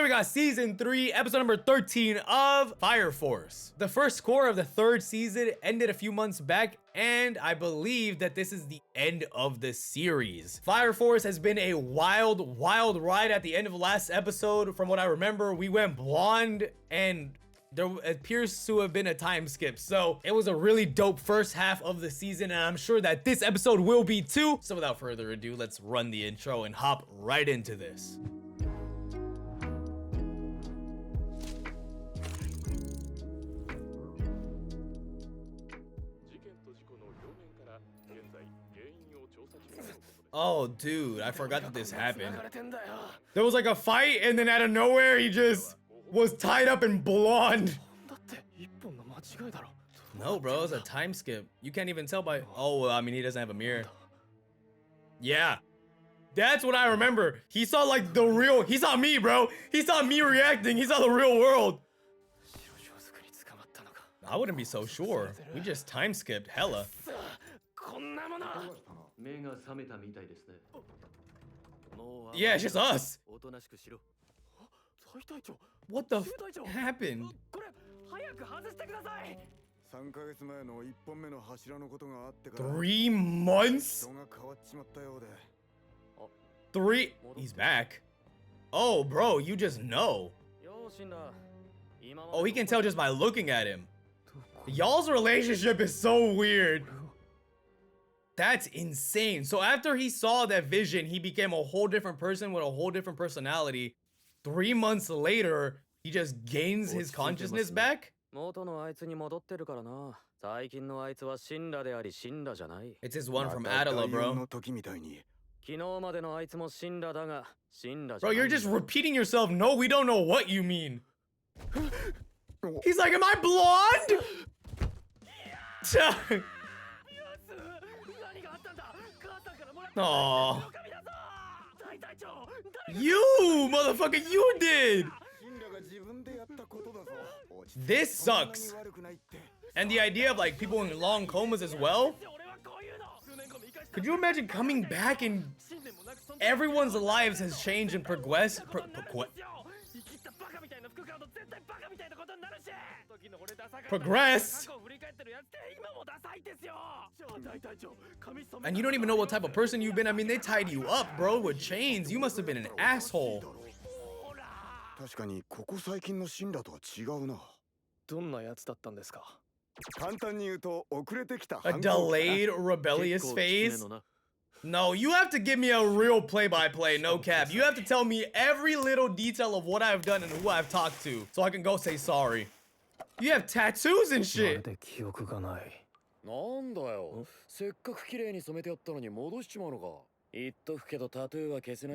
we got season 3, episode number 13 of Fire Force. The first score of the 3rd season ended a few months back, and I believe that this is the end of the series. Fire Force has been a wild ride. At the end of the last episode, from what I remember, we went blonde and there appears to have been a time skip. So it was a really dope first half of the season, and I'm sure that this episode will be too. So without further ado, let's run the intro and hop right into this. Oh, dude, I forgot that this happened. There was like a fight, and then out of nowhere, he just was tied up in blonde. No, bro, it's a time skip. You can't even tell by... Oh, well, I mean, he doesn't have a mirror. Yeah. That's what I remember. He saw like the real... He saw me, bro. He saw me reacting. He saw the real world. I wouldn't be so sure. We just time skipped hella. Yeah, it's just us. What the f happened? 3 months? 3? He's back. Oh, bro, you just know. Oh, he can tell just by looking at him. Y'all's relationship is so weird. That's insane. So after he saw that vision, he became a whole different person with a whole different personality. 3 months later, he just gains his consciousness back? It's his one from Adela, bro. Bro, you're just repeating yourself. No, we don't know what you mean. He's like, am I blonde? Aww. You, motherfucker, you did! This sucks. And the idea of like people in long comas as well? Could you imagine coming back and everyone's lives has changed and progressed? Progressed? And you don't even know what type of person you've been. I mean, they tied you up, bro, with chains. You must have been an asshole. A delayed rebellious phase? No, you have to give me a real play-by-play, no cap. You have to tell me every little detail of what I've done and who I've talked to, so I can go say sorry. You have tattoos and shit.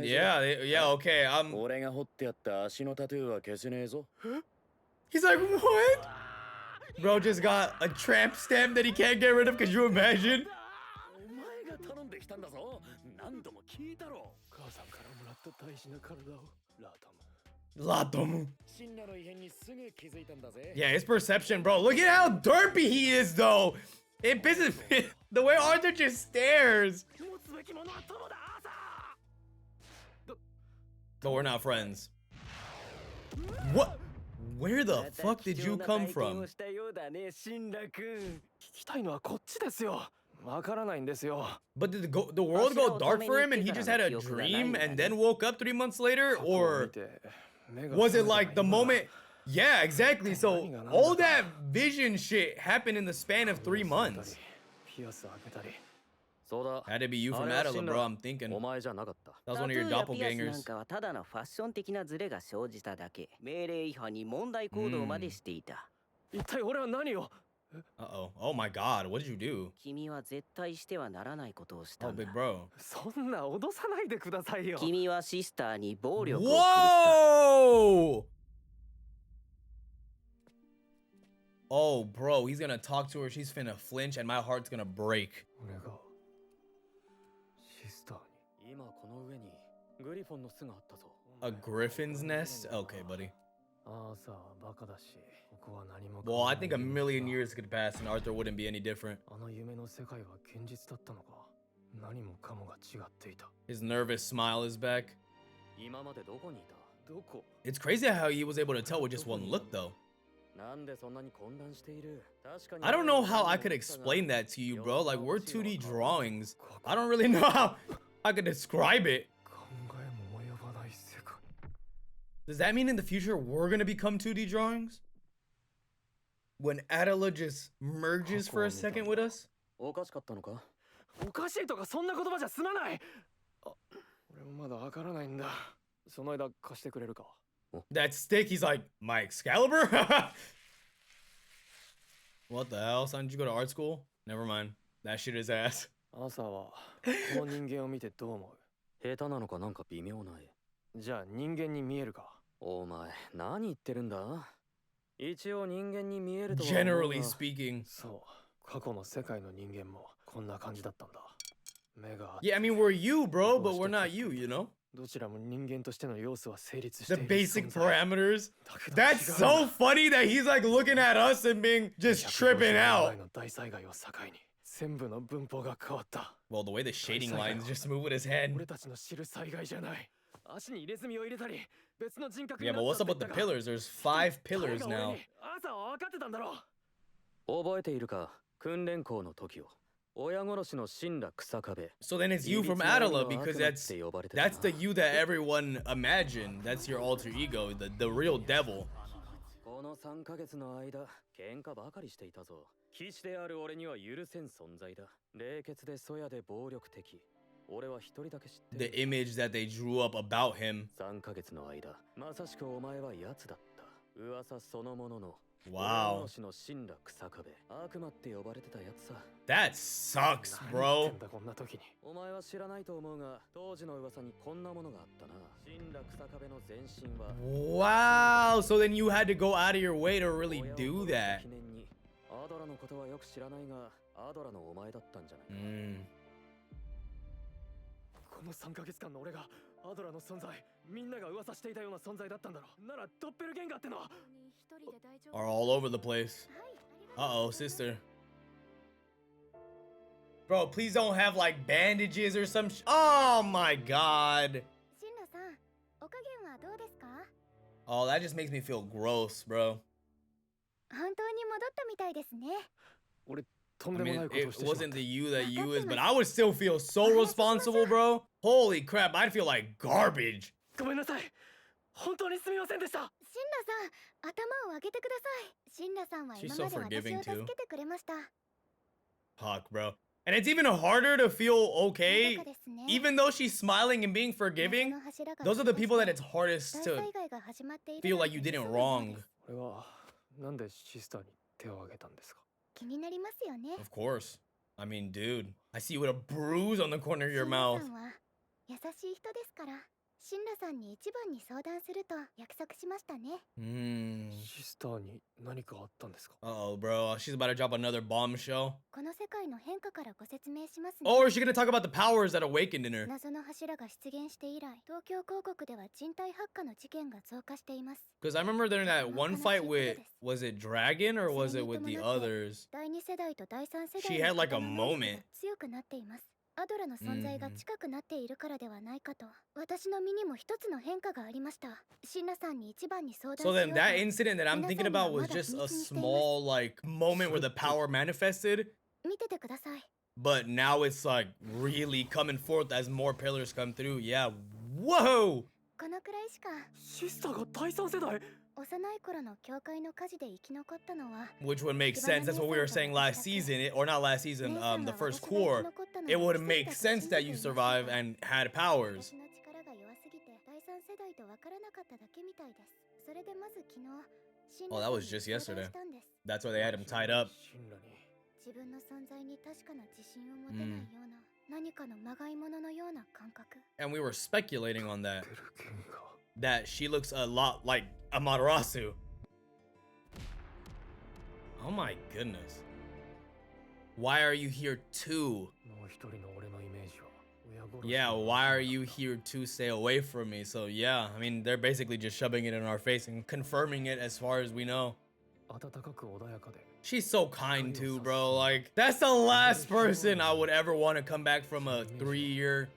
Yeah, okay, He's like, what? Bro just got a tramp stamp that he can't get rid of, could you imagine? Yeah, his perception, bro. Look at how derpy he is, though. It pisses me. The way Arthur just stares. But we're not friends. What? Where the fuck did you come from? But did the world go dark for him and he just had a dream and then woke up 3 months later? Or was it like the moment? Yeah, exactly. So all that vision shit happened in the span of 3 months. Had to be you from Adela, bro, I'm thinking. That was one of your doppelgangers. Uh-oh. Oh my god, what did you do? Oh, big bro. Whoa! Oh, bro, he's gonna talk to her, she's finna flinch, and my heart's gonna break. A griffin's nest? Okay, buddy. Well, I think a million years could pass and Arthur wouldn't be any different. His nervous smile is back. It's crazy how he was able to tell with just one look, though. I don't know how I could explain that to you, bro. Like, we're 2D drawings. I don't really know how I could describe it. Does that mean in the future we're gonna become 2D drawings? When Adela just merges for a second with us? That stick, he's like, my Excalibur? What the hell, son? Did you go to art school? Never mind. That shit is ass. Generally speaking. Yeah, I mean, we're you, bro, but we're not you, you know? The basic parameters. That's so funny that he's like looking at us and being just tripping out. Well, the way the shading lines just move with his hand. Yeah, but what's up with the pillars? There's 5 pillars now. So then it's you from Adela, because that's the you that everyone imagined. That's your alter ego, the real devil. The image that they drew up about him. Wow. That sucks, bro. Wow, so then you had to go out of your way to really do that. Are all over the place. Uh-oh, sister. Bro, please don't have like bandages or some oh my god. Oh, that just makes me feel gross, bro. I mean, it wasn't the you that you is, but I would still feel so responsible, bro. Holy crap, I'd feel like garbage. She's so forgiving too. Fuck, bro. And it's even harder to feel okay, even though she's smiling and being forgiving. Those are the people that it's hardest to feel like you didn't wrong. Of course. I mean, dude, I see you with a bruise on the corner of your mouth. Uh-oh, bro. She's about to drop another bombshell. Or is she gonna talk about the powers that awakened in her? Because I remember during that one fight with, was it Dragon or was it with the others? She had like a moment. So then that incident that I'm thinking about was just a small like moment where the power manifested. But now it's like really coming forth as more pillars come through. Yeah. Whoa! Which would make sense. That's what we were saying last season, or not last season, the first core. It would make sense that you survived and had powers. Oh, that was just yesterday. That's why they had him tied up. And we were speculating on that. That she looks a lot like Amaterasu. Oh my goodness. Why are you here too? Yeah, why are you here to stay away from me? So yeah, I mean, they're basically just shoving it in our face and confirming it as far as we know. She's so kind too, bro. Like, that's the last person I would ever want to come back from a 3-year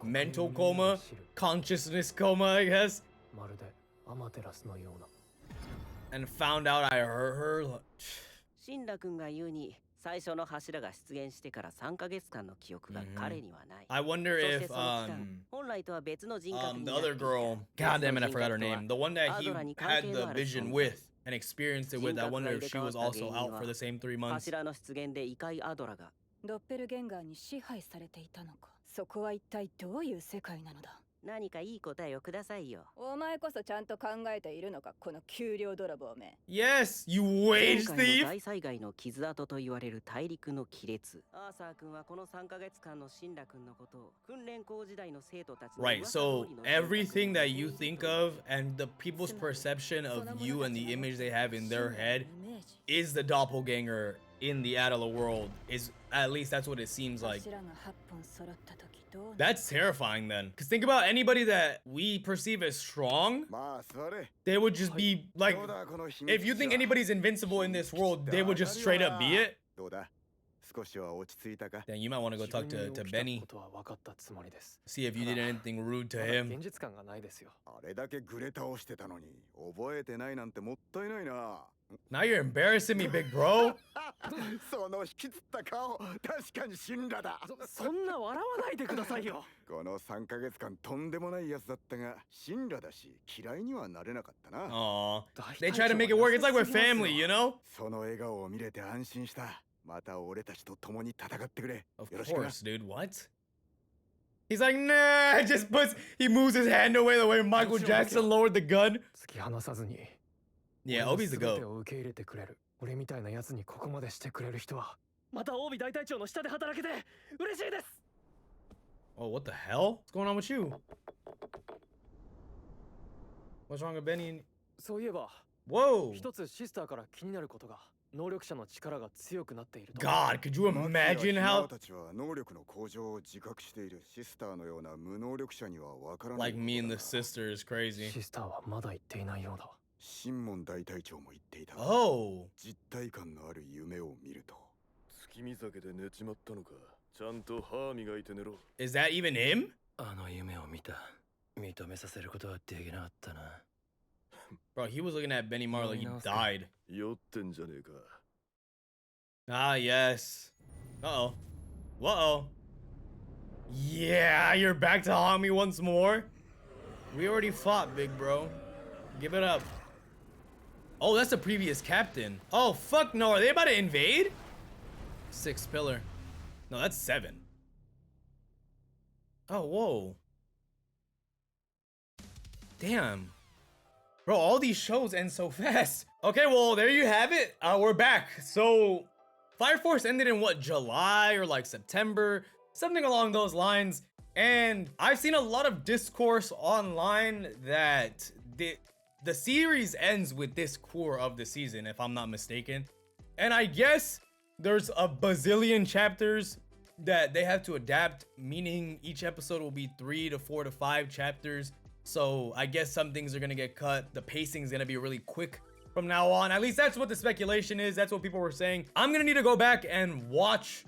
mental coma, consciousness coma, I guess. And found out I hurt her. シンラ君が言うに最初の柱が出現してから3ヶ月間の記憶が彼にはない。 I wonder そして if その期間、本来とは別の人格に the なって other いた。 girl, god damn it, I forgot her name, the one that he had the vision with and experienced it with, I wonder if she was also out for the same 3 months. 柱の出現で異界アドラがドッペルゲンガーに支配されていたのか。そこは一体どういう世界なのだ。何かいい答えをくださいよ。お前こそちゃんと考えているのか、この給料泥棒め。 Yes, you wage 前回の thief. 大災害の傷跡と言われる大陸の亀裂。アーサー君はこの3ヶ月間のシンラ君のことを訓練校時代の生徒たちの Right, so everything that you think of and the people's perception of you and the image they have in their head is the doppelganger in the Adela world. Is at least that's what it seems like. That's terrifying then. Because think about anybody that we perceive as strong, they would just be like, if you think anybody's invincible in this world, they would just straight up be it. Then you might want to go talk to Benny. See if you did anything rude to him. Now you're embarrassing me, big bro. その引きつった顔、確かに死んだだ。そんな笑わないでくださいよ。この3ヶ月間とんでもないやつだったが、死んだだし嫌いにはなれなかったな。Aw, they try to make it work. It's like we're family, you know? その笑顔を見れて安心した。また俺たちと共に戦ってくれ。 Of course, dude. What? He's like, nah, he moves his hand away the way Michael Jackson lowered the gun. Yeah, Obi's the goat. 俺みたいなやつにここまでしてくれる人はまたオービ大隊長の下で働けて嬉しいです。 Oh, what the hell? What's going on with you? What's wrong with Benny? そういえば Whoa! 一つシスターから気になることが能力者の力が強くなっていると。 God, could you imagine how たちは能力の向上を自覚している。シスターのような無能力者にはわからない。 like me and the sister is crazy. シスターはまだ言っていないようだ。 新門大隊長も言っていた。 Oh. 実体感のある夢を見ると。月見酒で寝ちまったのか。ちゃんと歯磨いて寝ろ。 Is that even him? あの夢を見た。認めさせることはできなかったな。 Bro, he was looking at Benny Mar like he died. 酔ってんじゃねえか。 Ah, yes. Uh-oh. Uh-oh. Yeah, you're back to haunt me once more? We already fought, big bro. Give it up. Oh, that's the previous captain. Oh, fuck no. Are they about to invade? 6 pillar. No, that's 7. Oh, whoa. Damn. Bro, all these shows end so fast. Okay, well, there you have it. We're back. So, Fire Force ended in what, July or like September? Something along those lines. And I've seen a lot of discourse online that the series ends with this core of the season, if I'm not mistaken. And I guess there's a bazillion chapters that they have to adapt, meaning each episode will be 3 to 4 to 5 chapters. So I guess some things are gonna get cut. The pacing is gonna be really quick from now on. At least that's what the speculation is. That's what people were saying. I'm gonna need to go back and watch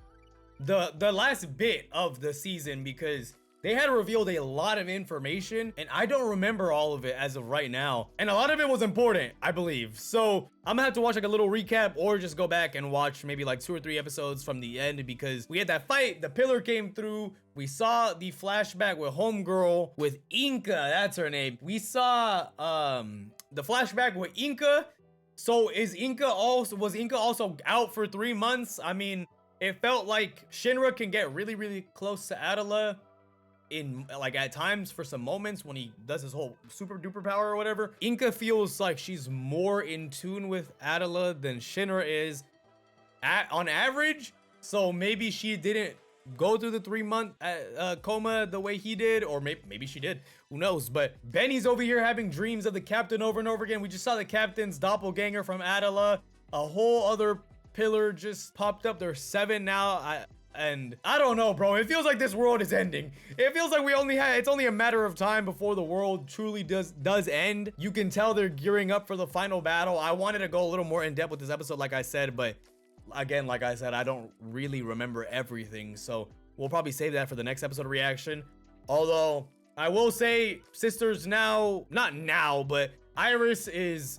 the last bit of the season because they had revealed a lot of information and I don't remember all of it as of right now. And a lot of it was important, I believe. So I'm gonna have to watch like a little recap or just go back and watch maybe like 2 or 3 episodes from the end because we had that fight, the pillar came through. We saw the flashback with Homegirl, with Inca, that's her name. We saw the flashback with Inca. So was Inca also out for 3 months? I mean, it felt like Shinra can get really, really close to Adela in like at times for some moments when he does his whole super duper power or whatever. Inca feels like she's more in tune with Adela than Shinra is on average. So maybe she didn't go through the 3-month coma the way he did, or maybe she did, who knows. But Benny's over here having dreams of the captain over and over again. We just saw the captain's doppelganger from Adela. A whole other pillar just popped up. There's 7 now. And I don't know, bro. It feels like this world is ending. It feels like it's only a matter of time before the world truly does end. You can tell they're gearing up for the final battle. I wanted to go a little more in depth with this episode, like I said, but again, like I said, I don't really remember everything. So we'll probably save that for the next episode reaction. Although I will say sisters now, not now, but Iris is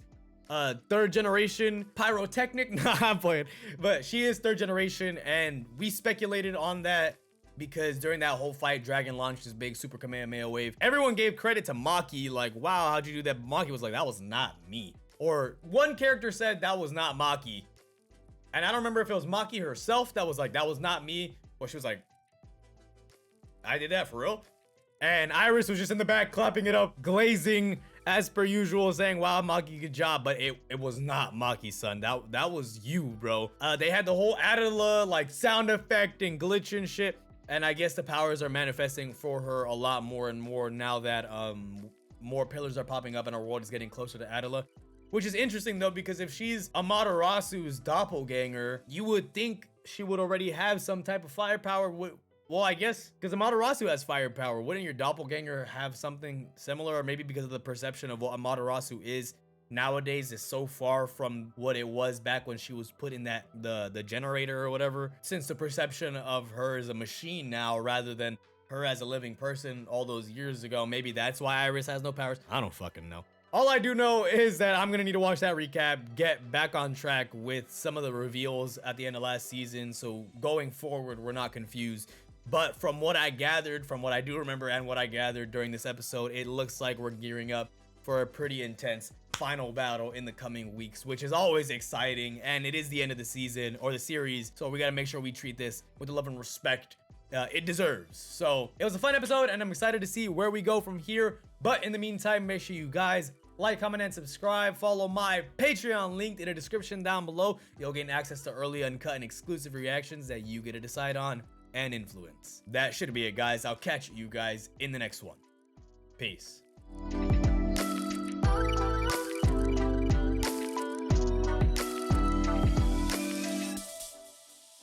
third generation pyrotechnic. Nah, I'm playing, but she is third generation, and we speculated on that because during that whole fight, Dragon launched his big Super Kamehameha wave. Everyone gave credit to Maki, like, wow, how'd you do that? But Maki was like, that was not me. Or one character said that was not Maki. And I don't remember if it was Maki herself that was like, that was not me. Or she was like, I did that for real? And Iris was just in the back clapping it up, glazing as per usual, saying, wow, Maki, good job. But it was not Maki, son. That was you, bro. They had the whole Adela, like, sound effect and glitch and shit. And I guess the powers are manifesting for her a lot more and more now that more pillars are popping up and our world is getting closer to Adela. Which is interesting though, because if she's Amaterasu's doppelganger, you would think she would already have some type of firepower. Well, I guess because Amaterasu has firepower, wouldn't your doppelganger have something similar? Or maybe because of the perception of what Amaterasu is nowadays is so far from what it was back when she was put in that the generator or whatever, since the perception of her as a machine now rather than her as a living person all those years ago. Maybe that's why Iris has no powers. I don't fucking know. All I do know is that I'm gonna need to watch that recap, get back on track with some of the reveals at the end of last season, so going forward we're not confused. But from what I gathered, from what I do remember and what I gathered during this episode, it looks like we're gearing up for a pretty intense final battle in the coming weeks, which is always exciting. And it is the end of the season or the series, so we got to make sure we treat this with the love and respect it deserves. So it was a fun episode and I'm excited to see where we go from here. But in the meantime, make sure you guys like, comment, and subscribe. Follow my Patreon linked in the description down below. You'll gain access to early, uncut, and exclusive reactions that you get to decide on and influence. That should be it, guys. I'll catch you guys in the next one. Peace.